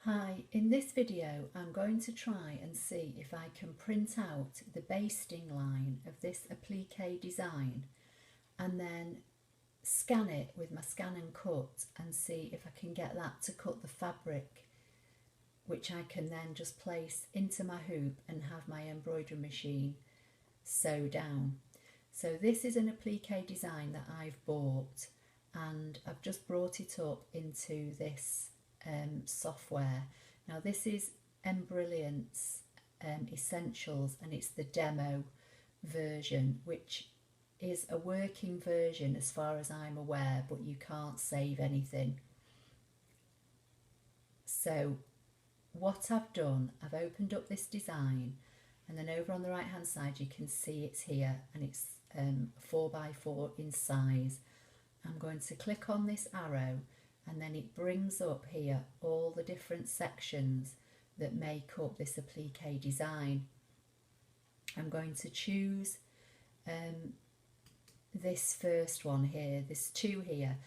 Hi, in this video I'm going to try and see if I can print out the basting line of this applique design and then scan it with my ScanNCut and see if I can get that to cut the fabric, which I can then just place into my hoop and have my embroidery machine sew down. So this is an applique design that I've bought and I've just brought it up into this software. Now this is Embroidery's Essentials, and it's the demo version, which is a working version as far as I'm aware, but you can't save anything. So what I've done, I've opened up this design, and then over on the right hand side you can see it's here, and it's 4x4 in size. I'm going to click on this arrow and then it brings up here all the different sections that make up this applique design. I'm going to choose this first one here, this two here.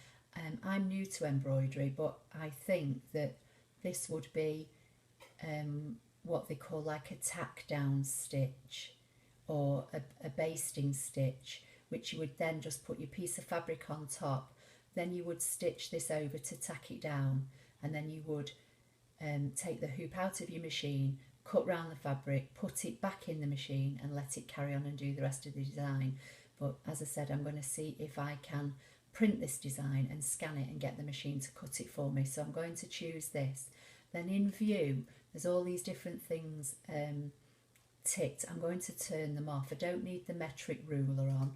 I'm new to embroidery, but I think that this would be what they call like a tack down stitch or a basting stitch, which you would then just put your piece of fabric on top. Then you would stitch this over to tack it down, and then you would take the hoop out of your machine, cut round the fabric, put it back in the machine and let it carry on and do the rest of the design. But as I said, I'm going to see if I can print this design and scan it and get the machine to cut it for me. So I'm going to choose this. Then in view, there's all these different things ticked. I'm going to turn them off. I don't need the metric ruler on.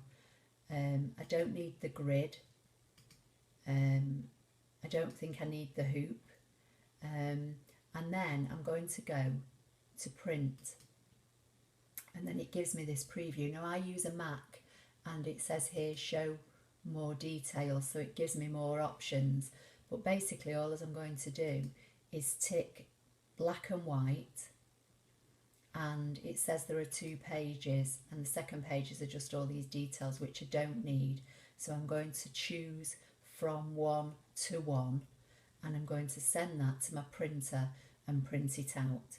I don't need the grid. I don't think I need the hoop, and then I'm going to go to print, and then it gives me this preview. Now I use a Mac and it says here show more details, so it gives me more options, but basically all I'm going to do is tick black and white, and it says there are 2 pages, and the second pages are just all these details which I don't need. So I'm going to choose from 1 to 1, and I'm going to send that to my printer and print it out.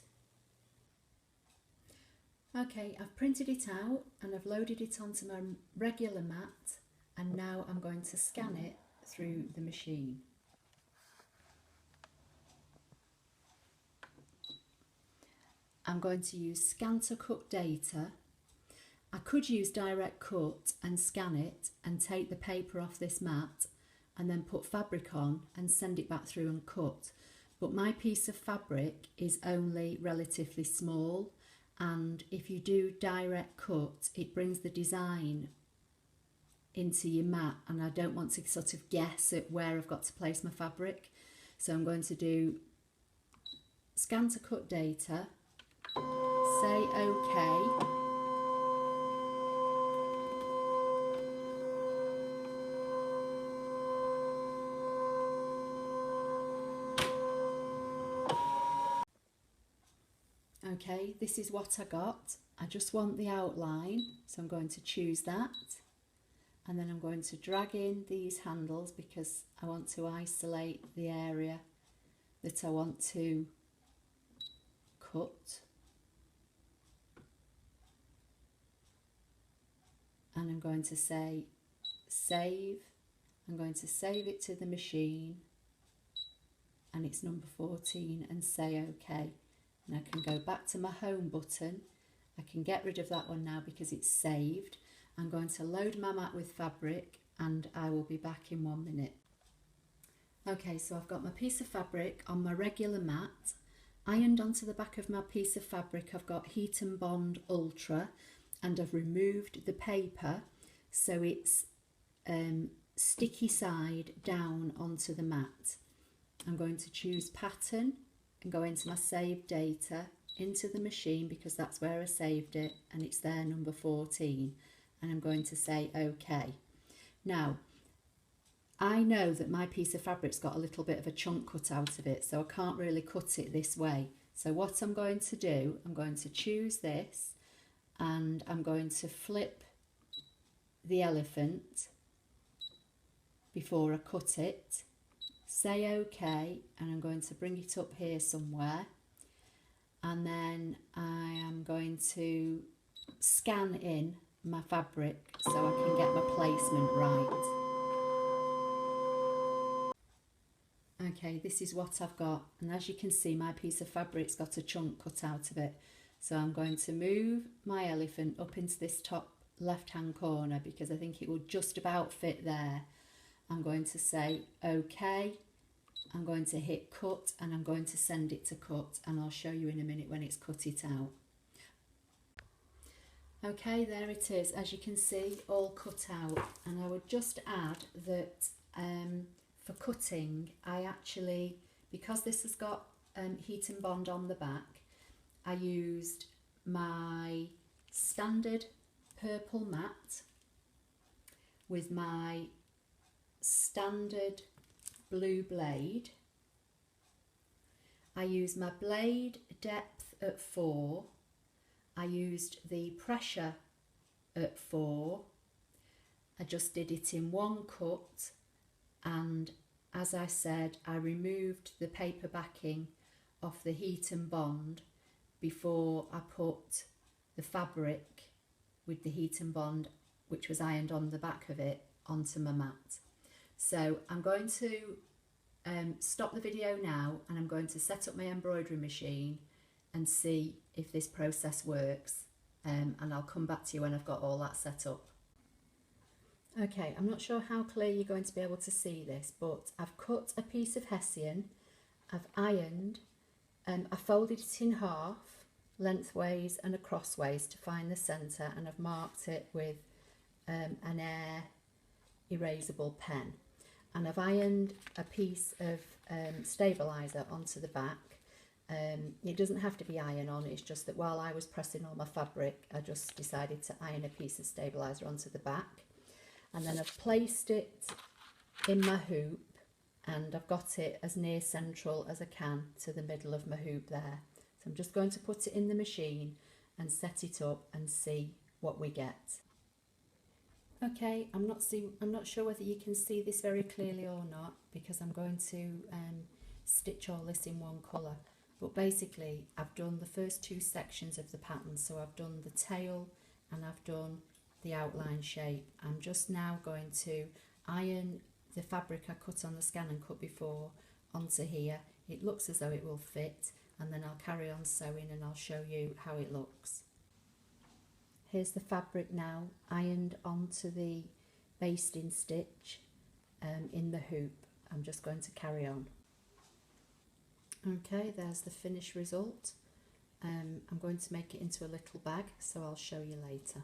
Okay, I've printed it out and I've loaded it onto my regular mat, and now I'm going to scan it through the machine. I'm going to use ScanNCut data. I could use direct cut and scan it and take the paper off this mat and then put fabric on and send it back through and cut. But my piece of fabric is only relatively small, and if you do direct cut, it brings the design into your mat, and I don't want to sort of guess at where I've got to place my fabric. So I'm going to do ScanNCut data, say OK. Okay, this is what I got. I just want the outline, so I'm going to choose that, and then I'm going to drag in these handles because I want to isolate the area that I want to cut, and I'm going to say save. I'm going to save it to the machine, and it's number 14, and say OK. And I can go back to my home button. I can get rid of that one now because it's saved. I'm going to load my mat with fabric and I will be back in 1 minute. Okay, so I've got my piece of fabric on my regular mat. Ironed onto the back of my piece of fabric I've got Heat and Bond Ultra, and I've removed the paper so it's sticky side down onto the mat. I'm going to choose pattern and go into my saved data, into the machine because that's where I saved it, and it's there, number 14, and I'm going to say OK. Now I know that my piece of fabric's got a little bit of a chunk cut out of it, so I can't really cut it this way. So what I'm going to do, I'm going to choose this and I'm going to flip the elephant before I cut it. say OK, and I'm going to bring it up here somewhere, and then I am going to scan in my fabric so I can get my placement right. Okay, this is what I've got, and as you can see, my piece of fabric's got a chunk cut out of it. So I'm going to move my elephant up into this top left hand corner because I think it will just about fit there. I'm going to say OK, I'm going to hit cut, and I'm going to send it to cut, and I'll show you in a minute when it's cut it out. Okay, there it is, as you can see, all cut out. And I would just add that for cutting, I actually, because this has got heat and bond on the back, I used my standard purple mat with my standard blue blade. I used my blade depth at 4. I used the pressure at 4. I just did it in one cut, and as I said, I removed the paper backing off the heat and bond before I put the fabric with the heat and bond, which was ironed on the back of it, onto my mat. So I'm going to stop the video now, and I'm going to set up my embroidery machine and see if this process works, and I'll come back to you when I've got all that set up. Okay, I'm not sure how clear you're going to be able to see this, but I've cut a piece of hessian, I've ironed, I folded it in half, lengthways and acrossways to find the centre, and I've marked it with an air erasable pen. And I've ironed a piece of stabiliser onto the back. It doesn't have to be iron on, it's just that while I was pressing all my fabric, I just decided to iron a piece of stabiliser onto the back. And then I've placed it in my hoop, and I've got it as near central as I can to the middle of my hoop there. So I'm just going to put it in the machine and set it up and see what we get. Okay, I'm not sure whether you can see this very clearly or not, because I'm going to stitch all this in one colour. But basically, I've done the first 2 sections of the pattern. So I've done the tail and I've done the outline shape. I'm just now going to iron the fabric I cut on the ScanNCut before onto here. It looks as though it will fit, and then I'll carry on sewing and I'll show you how it looks. Here's the fabric now ironed onto the basting stitch in the hoop. I'm just going to carry on. Okay, there's the finished result. I'm going to make it into a little bag, so I'll show you later.